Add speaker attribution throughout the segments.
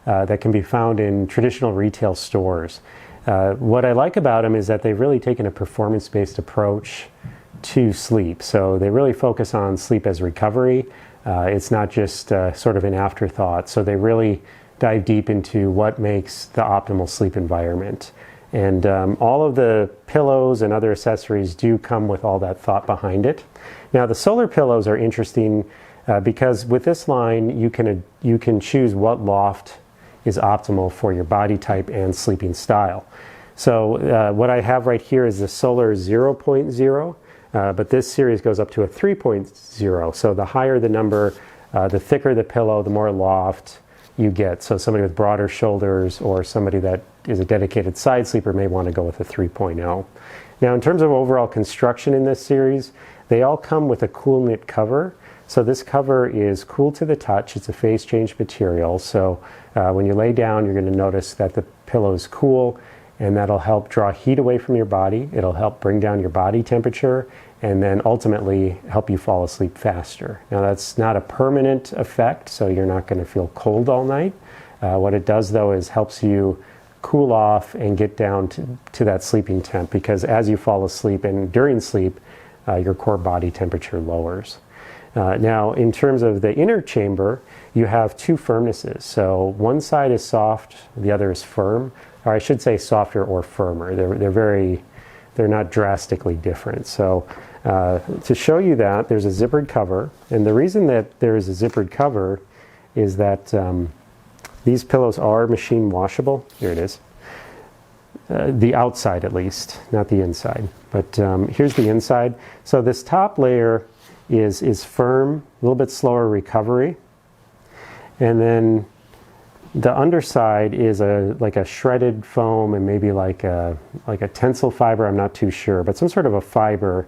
Speaker 1: that can be found in traditional retail stores. What I like about them is that they've really taken a performance-based approach to sleep. So they really focus on sleep as recovery. It's not just sort of an afterthought. So they really dive deep into what makes the optimal sleep environment. And all of the pillows and other accessories do come with all that thought behind it. Now the solar pillows are interesting because with this line you can choose what loft is optimal for your body type and sleeping style. So what I have right here is the Solar 0.0, but this series goes up to a 3.0. So the higher the number, the thicker the pillow, the more loft you get. So somebody with broader shoulders or somebody that is a dedicated side sleeper may want to go with a 3.0. Now in terms of overall construction in this series, they all come with a cool knit cover. So this cover is cool to the touch. It's a phase change material. So when you lay down, you're going to notice that the pillow is cool, and that'll help draw heat away from your body. It'll help bring down your body temperature and then ultimately help you fall asleep faster. Now that's not a permanent effect, so you're not going to feel cold all night. What it does though is helps you cool off and get down to that sleeping temp, because as you fall asleep and during sleep, your core body temperature lowers. Now in terms of the inner chamber, you have two firmnesses. So one side is soft, the other is firm, or I should say softer or firmer. They're not drastically different. So to show you that, there's a zippered cover, and the reason that there is a zippered cover is that these pillows are machine washable. Here it is. The outside at least, not the inside. But here's the inside. So this top layer is firm, a little bit slower recovery. And then the underside is like a shredded foam and maybe like a tensile fiber, I'm not too sure, but some sort of a fiber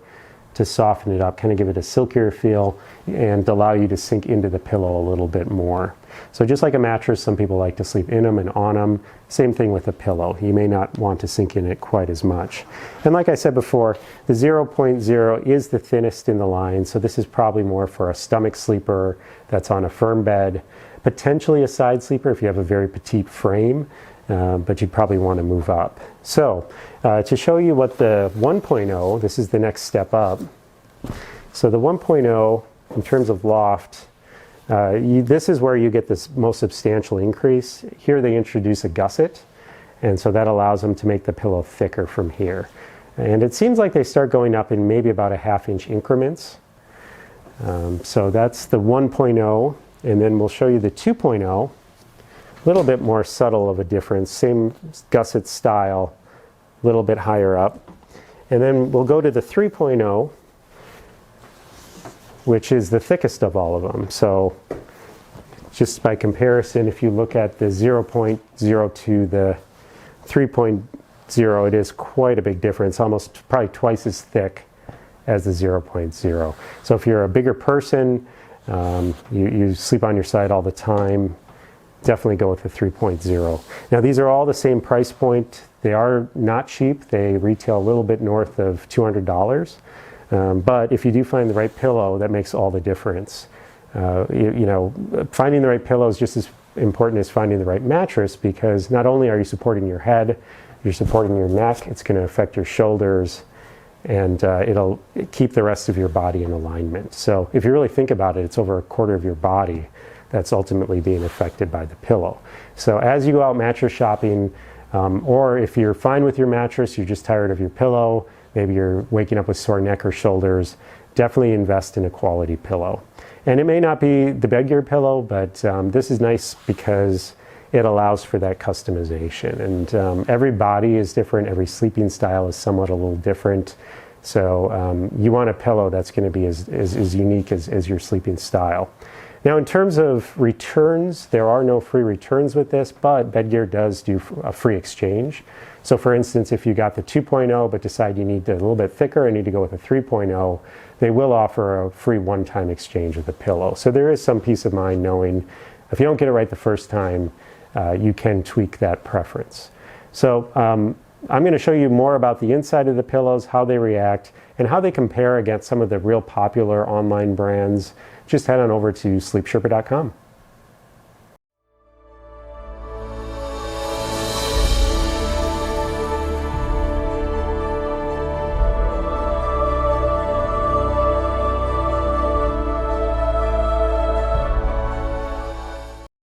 Speaker 1: to soften it up, kind of give it a silkier feel and allow you to sink into the pillow a little bit more. So just like a mattress, some people like to sleep in them and on them. Same thing with a pillow. You may not want to sink in it quite as much. And like I said before, the 0.0 is the thinnest in the line, so this is probably more for a stomach sleeper that's on a firm bed, potentially a side sleeper if you have a very petite frame, but you'd probably want to move up. So to show you what the 1.0, this is the next step up. So the 1.0 in terms of loft, this is where you get this most substantial increase. Here they introduce a gusset, and so that allows them to make the pillow thicker from here. And it seems like they start going up in maybe about a ½ inch increments. So that's the 1.0, and then we'll show you the 2.0. A little bit more subtle of a difference, same gusset style, a little bit higher up. And then we'll go to the 3.0, which is the thickest of all of them. So just by comparison, if you look at the 0.0 to the 3.0, it is quite a big difference, almost probably twice as thick as the 0.0. So if you're a bigger person, you sleep on your side all the time, definitely go with the 3.0. Now these are all the same price point. They are not cheap. They retail a little bit north of $200. But if you do find the right pillow, that makes all the difference. You know, finding the right pillow is just as important as finding the right mattress, because not only are you supporting your head, you're supporting your neck, it's going to affect your shoulders, and it'll keep the rest of your body in alignment. So if you really think about it, it's over a quarter of your body that's ultimately being affected by the pillow. So as you go out mattress shopping, or if you're fine with your mattress, you're just tired of your pillow, maybe you're waking up with sore neck or shoulders, definitely invest in a quality pillow. And it may not be the Bedgear pillow, but this is nice because it allows for that customization. And every body is different, every sleeping style is somewhat a little different. So you want a pillow that's going to be as unique as your sleeping style. Now in terms of returns, there are no free returns with this, but Bedgear does do a free exchange. So for instance, if you got the 2.0 but decide you need a little bit thicker and need to go with a 3.0, they will offer a free one-time exchange of the pillow. So there is some peace of mind knowing if you don't get it right the first time, you can tweak that preference. So I'm going to show you more about the inside of the pillows, how they react, and how they compare against some of the real popular online brands. Just head on over to sleepsherpa.com.